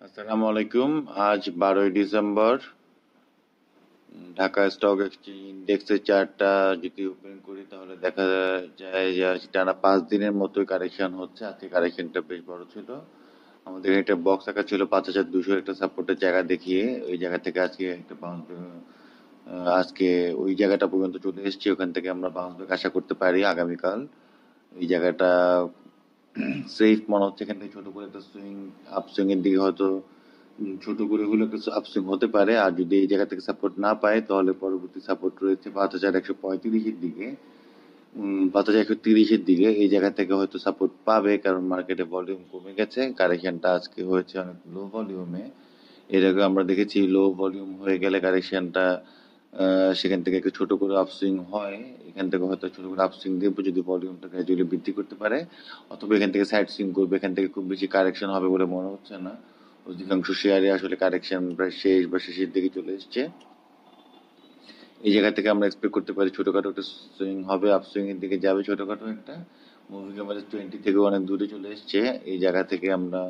আসসালামু আলাইকুম। আজ 12ই ডিসেম্বর। ঢাকা স্টক এক্সচেঞ্জ ইন্ডেক্সের চার্টটা যদি ওপেন করি তাহলে দেখা যায় যে আজ টানা 5 দিনের মতোই কারেকশন হচ্ছে। আজকে কারেকশনটা বেশ বড় ছিল। আমাদের একটা বক্স আঁকা ছিল 5,200 একটা সাপোর্টের জায়গা দেখিয়ে, ওই জায়গা থেকে আজকে একটা বাউন্স, আজকে ওই জায়গাটা পর্যন্ত চলে এসেছি। ওখান থেকে আমরা বাউন্স ব্যাক আশা করতে পারি আগামীকাল। এই জায়গাটা সেফ মনে হচ্ছে। এখান থেকে ছোট করে একটা সুইং, আপসুইং এর দিকে হয়তো ছোট করে হলেও একটা আপসুইং হতে পারে। আর যদি এই জায়গা থেকে সাপোর্ট না পায় তাহলে পরবর্তী সাপোর্ট রয়েছে 5,135-এর দিকে, 5,130-এর দিকে। এই জায়গা থেকে হয়তো সাপোর্ট পাবে, কারণ মার্কেটে ভলিউম কমে গেছে। কারেকশনটা আজকে হয়েছে অনেক লো ভলিউমে। এর আগে আমরা দেখেছি লো ভলিউম হয়ে গেলে কারেকশনটা সেখান থেকে একটু ছোট করে আপসুইং হয়। এখান থেকে হয়তো ছোট করে আপসুইং দেবো যদি ভলিউমটা গ্র্যাজুয়ালি বৃদ্ধি করতে পারে, অথবা এখান থেকে সাইড সুইং করবে। এখান থেকে খুব বেশি কারেকশন হবে বলে মনে হচ্ছে না। অধিকাংশ শেয়ারে আসলে কারেকশন প্রায় শেষ বা শেষের দিকে চলে এসছে। এই জায়গা থেকে আমরা এক্সপেক্ট করতে পারি ছোটখাটো একটা সুইং হবে, আপসুইং এর দিকে যাবে ছোটখাটো একটা। মুভিং অ্যাভারেজ 20 থেকেও অনেক দূরে চলে এসছে। এই জায়গা থেকে আমরা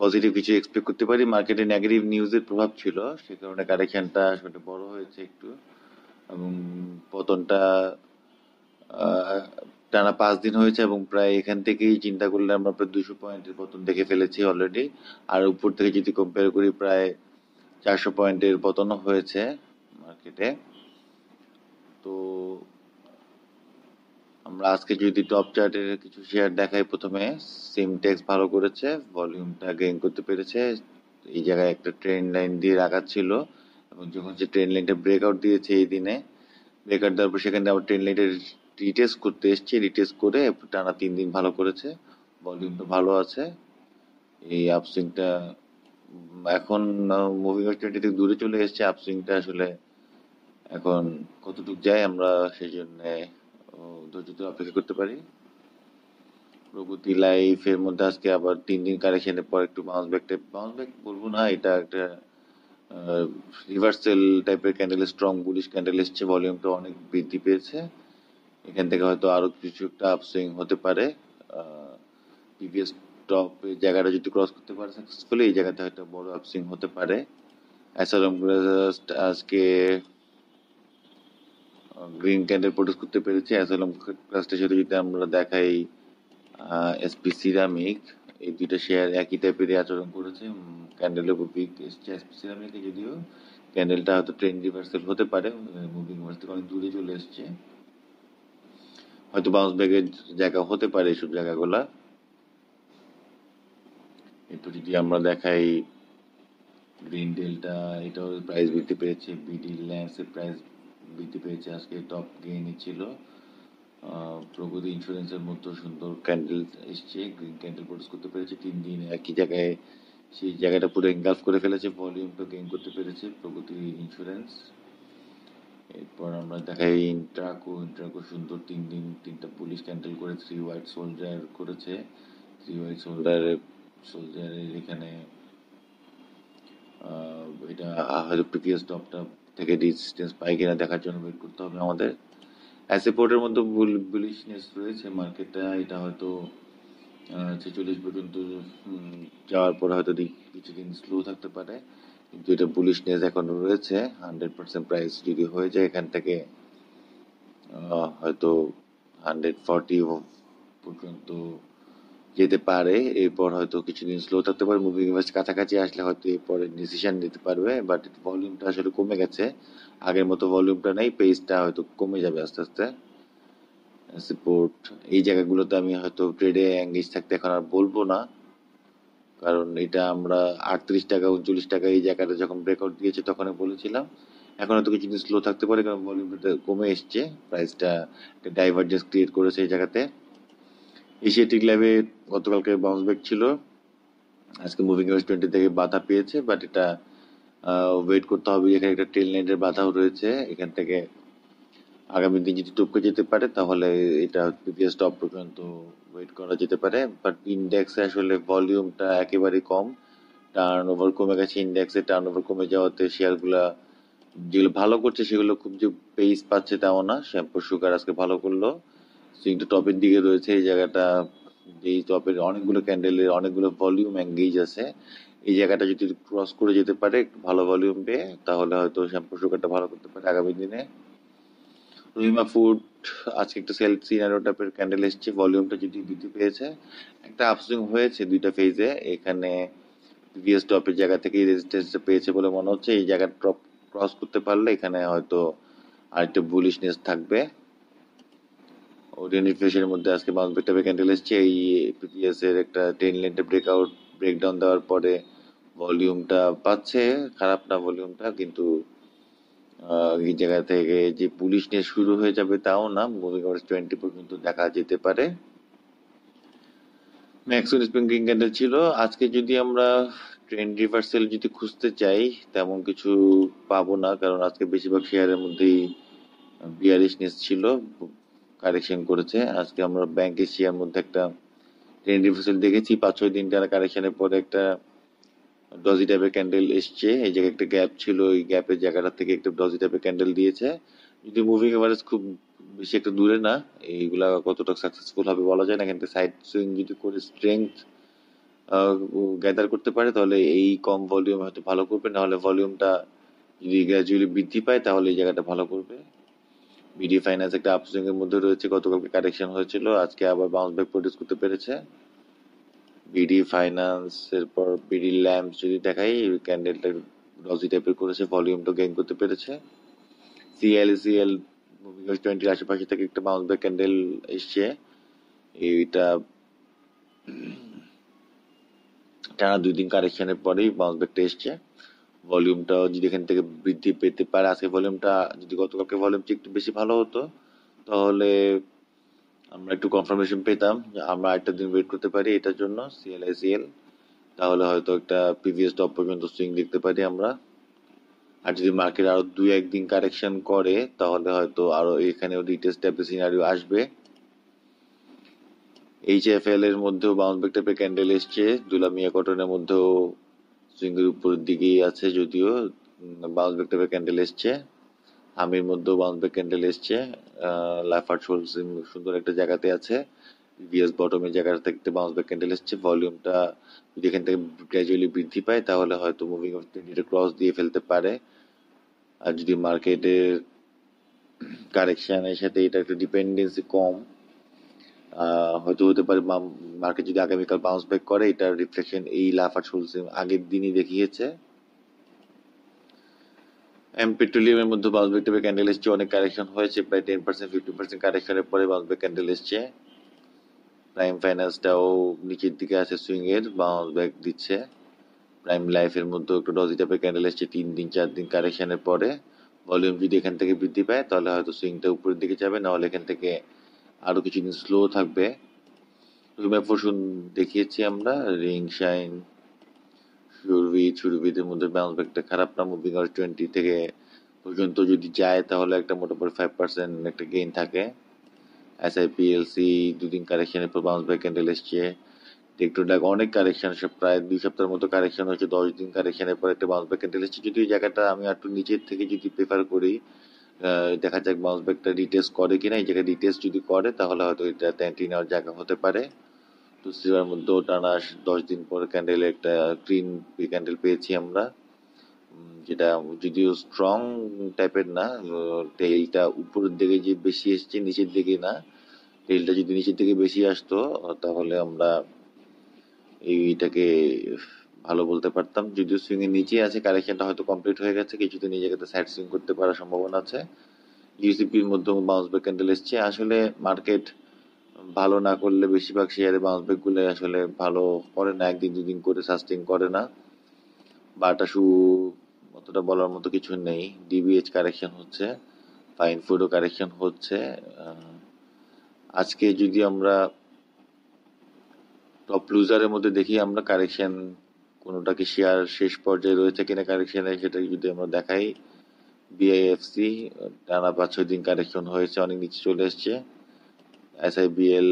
পজিটিভ কিছু এক্সপেক্ট করতে পারি। মার্কেটে নেগেটিভ নিউজের প্রভাব ছিল, সে কারণে কারেকশনটা আসলে বড় হয়েছে একটু। এবং পতনটা আহ, টানা 5 দিন হয়েছে, এবং প্রায় এখান থেকেই চিন্তা করলে আমরা প্রায় 200 পয়েন্টের পতন দেখে ফেলেছি অলরেডি। আর উপর থেকে যদি কম্পেয়ার করি প্রায় 400 পয়েন্টের পতনও হয়েছে মার্কেটে। তো আমরা আজকে যদি টপ চার্টের কিছু শেয়ার দেখাই, প্রথমে সিমটেক্স ভালো করেছে, ভলিউমটা গেইন করতে পেরেছে। এই জায়গায় একটা ট্রেন্ড লাইন দিয়ে রাখা ছিল, এবং যখন সে ট্রেন্ড লাইনটা ব্রেকআউট দিয়েছে এই দিনে, ব্রেকআউট দেওয়ার পর সেখানে আবার ট্রেন্ড লাইনটা রিটেস্ট করতে এসছে, রিটেস্ট করে টানা 3 দিন ভালো করেছে। ভলিউমটা ভালো আছে। এই আপসুইংটা এখন মুভিং এভারেজ 20 থেকে দূরে চলে এসছে। আপসুইংটা আসলে এখন কতটুক যায় আমরা সেই জন্য ধৈর্য ধরে অপেক্ষা করতে পারি। প্রগতি লাইফ এর মধ্যে আজকে আবার 3 দিন কারেকশনের পর একটু বাউন্স ব্যাক বলবো না, এটা একটা রিভার্সাল টাইপের ক্যান্ডেল, স্ট্রং বুলিশ ক্যান্ডেল এসছে, ভলিউমটা অনেক বৃদ্ধি পেয়েছে। এখান থেকে হয়তো আরো কিছু একটা আপসুইং হতে পারে। প্রিভিয়াস টপ জায়গাটা যদি ক্রস করতে পারে সাকসেসফুলি, এই জায়গাতে হয়তো বড় আপসুইং হতে পারে। অ্যাসালম আজকে গ্রিন ক্যান্ডেল প্রডিউস করতে পেরেছে। অ্যাসালম ক্লাসটার সাথে যদি আমরা দেখাই এসপি সিরামিক, এই দুইটা শেয়ার একই টাইপেরই আচরণ করেছে। ক্যান্ডেলের উপর উইক এসছে এসপি সিরামিকে, যদিও ক্যান্ডেলটা হয়তো ট্রেন্ড রিভার্সাল হতে পারে, মুভিং এভারেজ থেকে অনেক দূরে চলে এসছে। হয়তো বাউন্স ব্যাকের জায়গা হতে পারে এইসব জায়গাগুলা। এরপর যদি আমরা দেখাই গ্রিন ডেলটা, এটাও প্রাইস বৃদ্ধি পেয়েছে। বিডি ল্যান্ডস এর প্রাইস বৃদ্ধি পেয়েছে, আজকে টপ গেইনে ছিল। প্রগতি ইন্স্যুরেন্সের মতো সুন্দর ক্যান্ডেল এসছে, গ্রিন ক্যান্ডেল প্রডিউস করতে পেরেছে 3 দিন একই জায়গায়। সেই জায়গাটা পুরো এনগালফ করে ফেলেছে, ভলিউমটা গেইন করতে পেরেছে প্রগতি ইন্স্যুরেন্স। এরপর আমরা দেখাই ইন্ট্রাকো সুন্দর 3 দিন 3টা পুলিশ ক্যান্ডেল করে থ্রি হোয়াইট সোলজার করেছে। থ্রি হোয়াইট সোলজারের এখানে এটা হয়তো প্রিভিয়াস টপটা থেকে রেজিস্ট্যান্স পাই কিনা দেখার জন্য ওয়েট করতে হবে আমাদের। অ্যাসিপোর্টের মধ্যে বুলিশনেস রয়েছে মার্কেটটা, এটা হয়তো 46 পর্যন্ত যাওয়ার পর হয়তো কিছুদিন স্লো থাকতে পারে, কিন্তু এটা বুলিশনেস এখনো রয়েছে। 100% প্রাইস যদি হয়ে যায় এখান থেকে হয়তো 140 পর্যন্ত যেতে পারে। এরপর হয়তো কিছুদিন স্লো থাকতে পারে, মুভিং এভারেজ কাছাকাছি আসলে হয়তো এরপরে ডিসিশন নিতে পারবে। বাট ভলিউমটা আসলে কমে গেছে, আগের মতো ভলিউমটা নেই, পেজটা হয়তো কমে যাবে আস্তে আস্তে। সাপোর্ট এই জায়গাগুলোতে আমি হয়তো ট্রেডে এঙ্গেজ থাকতে এখন আর বলবো না, কারণ এটা আমরা 38 টাকা 39 টাকা এই জায়গাটা যখন ব্রেকআউট দিয়েছে তখনই বলেছিলাম। এখন হয়তো কিছুদিন স্লো থাকতে পারে, কারণ ভলিউমটা কমে এসছে, প্রাইসটা একটা ডাইভারজেন্স ক্রিয়েট করেছে এই জায়গাতে। এশিয়াটিক ল্যাবে গতকালকে বাউন্স ব্যাক ছিল, আজকে মুভিং এভারেজ 20 থেকে বাধা পেয়েছে, বাট এটা ওয়েট করতে হবে। এখানে একটা টেল লাইনের বাধাও রয়েছে, এখান থেকে আগামী দিন যদি টপকে যেতে পারে তাহলে এটা প্রিভিয়াস টপ পর্যন্ত ওয়েট করা যেতে পারে। বাট ইন্ডেক্সে আসলে ভলিউমটা একেবারেই কম, টার্ন ওভার কমে গেছে। ইন্ডেক্সে টার্ন ওভার কমে যাওয়াতে শেয়ারগুলা যেগুলো ভালো করছে সেগুলো খুব যে পেস পাচ্ছে তাও না। শ্যাম্পুর সুগার আজকে ভালো করলো, সুইংটা টপের দিকে রয়েছে। এই জায়গাটা, এই টপের অনেকগুলো ক্যান্ডেলের অনেকগুলো ভলিউম এঙ্গেজ আছে, এই জায়গাটা যদি ক্রস করে যেতে পারে একটু ভালো ভলিউম পেয়ে, তাহলে হয়তো শ্যাম্পু সুগারটা ভালো করতে পারে আগামী দিনে। রহিমা ফুড আজকে একটা সেল সিনারিও টাইপের ক্যান্ডেল এসছে, ভলিউমটা যদি বৃদ্ধি পেয়েছে, একটা আপসুইং হয়েছে দুইটা ফেজে। এখানে প্রিভিয়াস টপের জায়গা থেকে রেজিস্ট্যান্স পেয়েছে বলে মনে হচ্ছে। এই জায়গা টপ ক্রস করতে পারলে এখানে হয়তো আরেকটা বুলিশনেস থাকবে। ওরিয়েন্ট রিফ্রেশের মধ্যে আজকে বাউন্স ব্যাক টাইপের ক্যান্ডেল এসছে। এই প্রিভিয়াস এর একটা 10 লেন্থে ব্রেকআউট ব্রেকডাউন দেওয়ার পরে ভলিউমটা পাচ্ছে, খারাপ না ভলিউমটা, কিন্তু এই জায়গা থেকে যে বুলিশনেস শুরু হয়ে যাবে তাও না, মুভিং অ্যাভারেজ 20 পর্যন্ত দেখা যেতে পারে। ম্যাক্সওয়েল স্প্রিং ক্যান্ডেল ছিল। আজকে যদি আমরা ট্রেন্ড রিভার্সাল যদি খুঁজতে চাই, তেমন কিছু পাবো না, কারণ আজকে বেশিরভাগ শেয়ারের মধ্যেই বিয়ারিশনেস ছিল, কারেকশন করেছে। আজকে আমরা ব্যাংক এশিয়ার মধ্যে একটা ট্রেন্ড রিভার্সাল দেখেছি, 5-6 দিন টানা কারেকশনের পরে একটা ডজি টাইপের ক্যান্ডেল এসছে। এই জায়গায় একটা গ্যাপ ছিল, ওই গ্যাপের জায়গাটা থেকে একটা ডজি টাইপের ক্যান্ডেল দিয়েছে। যদি মুভিং এভারেজ খুব বেশি একটা দূরে না, এইগুলা কতটা সাকসেসফুল হবে বলা যায় না, কিন্তু সাইড সুইং যদি করে স্ট্রেংথ গ্যাদার করতে পারে, তাহলে এই কম ভলিউম হয়তো ভালো করবে। নাহলে ভলিউমটা যদি গ্র্যাজুয়ালি বৃদ্ধি পায়, তাহলে এই জায়গাটা ভালো করবে। বিডি ফাইন্যান্স একটা আপসুইং এর মধ্যে রয়েছে, গতকালকে কারেকশন হয়েছিল, আজকে আবার বাউন্স ব্যাক প্রডিউস করতে পেরেছে। বিডি ফাইন্যান্স এরপর বিডি ল্যাম্পস যদি দেখাই, ক্যান্ডেলটা ডজি টাইপের করেছে, ভলিউমটা গেইন করতে পেরেছে। সিএল মুভিং এভারেজ 20 আশেপাশে থেকে একটা বাউন্স ব্যাক ক্যান্ডেল এসছে। এইটা টানা 2 দিন কারেকশনের পরেই বাউন্স ব্যাকটা এসছে। ভলিউমটা যদি এখান থেকে বৃদ্ধি পেতে পারে, আজকে ভলিউমটা যদি গতকালকে ভলিউম একটু বেশি ভালো হতো, তাহলে আমরা একটু কনফার্মেশন পেতাম যে আমরা একটা দিন ওয়েট করতে পারি এটার জন্য সিএল, তাহলে হয়তো একটা প্রিভিয়াস টপ পর্যন্ত সুইং দেখতে পারি আমরা। আর যদি মার্কেট আরো 2-1 দিন কারেকশন করে, তাহলে হয়তো আরো এখানেও রিটেস্ট টাইপের সিনারিও আসবে। এইচএফএল এর মধ্যেও বাউন্স ব্যাক টাইপের ক্যান্ডেল এসছে, দুলামিয়া কটনের মধ্যেও সুইং এর উপরের দিকেই আছে, যদিও বাউন্স ব্যাক টাইপের ক্যান্ডেল এসছে। আমির মধ্যেও বাউন্স ব্যাক ক্যান্ডেল এসছে। লাফার্জ হোলসেম সুন্দর একটা জায়গাতে আছে, প্রিভিয়াস বটমের জায়গা থেকে বাউন্স ব্যাক ক্যান্ডেল এসছে। ভলিউমটা যদি এখান থেকে গ্র্যাজুয়ালি বৃদ্ধি পায়, তাহলে হয়তো মুভিং অফ 20 ক্রস দিয়ে ফেলতে পারে। আর যদি মার্কেটের কারেকশনের সাথে এটা একটু ডিপেন্ডেন্সি কম, হয়তো হতে পারে মার্কেট যদি আগামীকাল বাউন্স ব্যাক করে, এটার রিফ্লেকশন এই লাফার্জ হোলসেম আগের দিনই দেখিয়েছে। পেট্রোলিয়ামের মধ্যে বাউন্স ব্যাক টাইপের ক্যান্ডেল এসছে, অনেক কারেকশন হয়েছে, প্রায় 10%-15% কারেকশনের পরে বাউন্স ব্যাক ক্যান্ডেল এসছে। প্রাইম ফাইন্যান্সটাও নিচের দিকে আছে, সুইং এর বাউন্স ব্যাক দিচ্ছে। প্রাইম লাইফের মধ্যে একটু ডজি টাইপের ক্যান্ডেল এসছে 3-4 দিন কারেকশনের পরে। ভলিউম যদি এখান থেকে বৃদ্ধি পায়, তাহলে হয়তো সুইংটা উপরের দিকে যাবে, নাহলে এখান থেকে আরো কিছুদিন স্লো থাকবে। রুমে ফরচুন দেখিয়েছি আমরা, রিং শাইন, সুরভিদের মধ্যে বাউন্স ব্যাকটা খারাপ না, মুভিং আওয়ার 20 থেকে পর্যন্ত যদি যায়, তাহলে একটা মোটামুটি 5% একটা গেইন থাকে। এসআইপিএলসি 2 দিন কারেকশনের পর বাউন্স ব্যাক ক্যান্ডেল এসছে। টেকটোডাক অনেক কারেকশন, সব প্রায় 2 সপ্তাহের মতো কারেকশন হয়েছে, 10 দিন কারেকশনের পর একটা বাউন্স ব্যাক ক্যান্ডেল এসছে। যদি ওই জায়গাটা আমি একটু নিচের থেকে যদি প্রেফার করি, দেখা যাক বাউন্স ব্যাকটা রিটেস্ট করে কিনা। এই জায়গায় রিটেস্ট যদি করে, তাহলে হয়তো এটা এন্ট্রি নেওয়ার জায়গা হতে পারে। তো সিলভার মধ্যেও টানা 10 দিন পর ক্যান্ডেলে একটা গ্রিন ক্যান্ডেল পেয়েছি আমরা, যেটা যদিও স্ট্রং টাইপের না, টেইলটা উপরের দিকে যে বেশি এসছে, নিচের দিকে না। টেইলটা যদি নিচের দিকে বেশি আসতো, তাহলে আমরা এইটাকে ভালো বলতে পারতাম। যদিও সুইং এর নিচে আছে, কারেকশনটা হয়তো কমপ্লিট হয়ে গেছে, কিছুদিন এই জায়গাতে সাইড সুইং করতে পারার সম্ভাবনা আছে। ইউসিপির মধ্যে বাউন্স ব্যাক ক্যান্ডেল এসছে। আসলে মার্কেট ভালো না করলে বেশিরভাগ শেয়ারে বাউন্স ব্যাক গুলো আসলে ভালো করে না, 1-2 দিন করে সাস্টেইন করে না। বাটা শু অতটা বলার মতো কিছু নেই, ডিবিএইচ কারেকশন হচ্ছে, ফাইন ফুডও কারেকশন হচ্ছে। আজকে যদি আমরা টপ লুজারের মধ্যে দেখি, আমরা কারেকশন কোনোটা কি শেয়ার শেষ পর্যায়ে রয়েছে কিনা কারেকশনে, সেটা যদি আমরা দেখাই, বিআইএফসি টানা 5-6 দিন কারেকশন হয়েছে, অনেক নিচে চলে এসছে। এসআইবিএল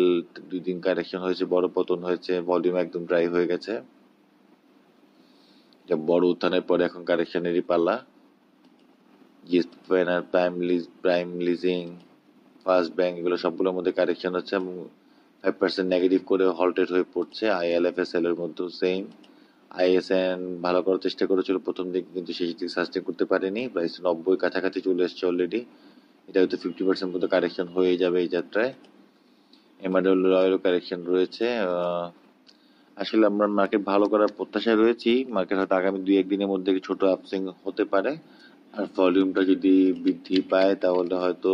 2 দিন কারেকশন হয়েছে, বড় পতন হয়েছে, ভলিউম একদম ড্রাই হয়ে গেছে। বড় উত্থানের পরে এখন কারেকশনেরই পালা। জিএসপি প্যানার, প্রাইম লিজিং, ফার্স্ট ব্যাংক, এগুলো সবগুলোর মধ্যে কারেকশন হচ্ছে এবং 5% নেগেটিভ করে হল্টেড হয়ে পড়ছে। আইএলএফএসএল এর মধ্যেও সেম, আইএসএন ভালো করার চেষ্টা করেছিল প্রথম দিকে, কিন্তু শেষ দিকে সাস্টেন করতে পারেনি। প্রাইস 90 কাছাকাছি চলে এসছে অলরেডি। এটা হয়তো 50% মতো কারেকশন হয়ে যাবে এই যাত্রায়। এমাডেল রয়েরও কারেকশন রয়েছে। আসলে আমরা মার্কেট ভালো করার প্রত্যাশায় রয়েছি। মার্কেট হয়তো আগামী 2-1 দিনের মধ্যে ছোট আপসুইং হতে পারে। আর ভলিউমটা যদি বৃদ্ধি পায় তাহলে হয়তো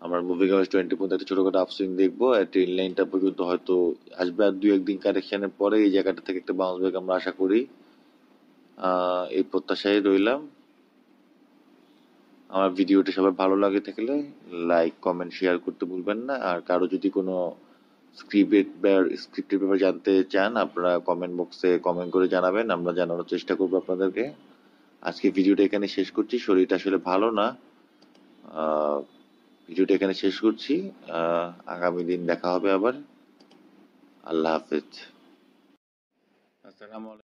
আমরা মুভিং এভারেজ 20 পর্যন্ত একটা ছোটখাটো আপসুইং দেখবো। আর ট্রেন লাইনটা পর্যন্ত হয়তো আসবে। আর 2-1 দিন কারেকশনের পরে এই জায়গাটা থেকে একটা বাউন্স ব্যাক আমরা আশা করি। এই প্রত্যাশায় রইলাম। আমার ভিডিওটি সবার ভালো লাগে থাকলে লাইক, কমেন্ট, শেয়ার করতে ভুলবেন না। আর কারো যদি কোনো স্ক্রিপ্টের ব্যাপারে জানতে চান, আপনারা কমেন্ট বক্সে কমেন্ট করে জানাবেন, আমরা জানানোর চেষ্টা করবো আপনাদেরকে। আজকে ভিডিওটা এখানে শেষ করছি। শরীরটা আসলে ভালো না। আহ, ভিডিওটা এখানে শেষ করছি। আগামী দিন দেখা হবে আবার। আল্লাহ হাফেজ। আসসালামু আলাইকুম।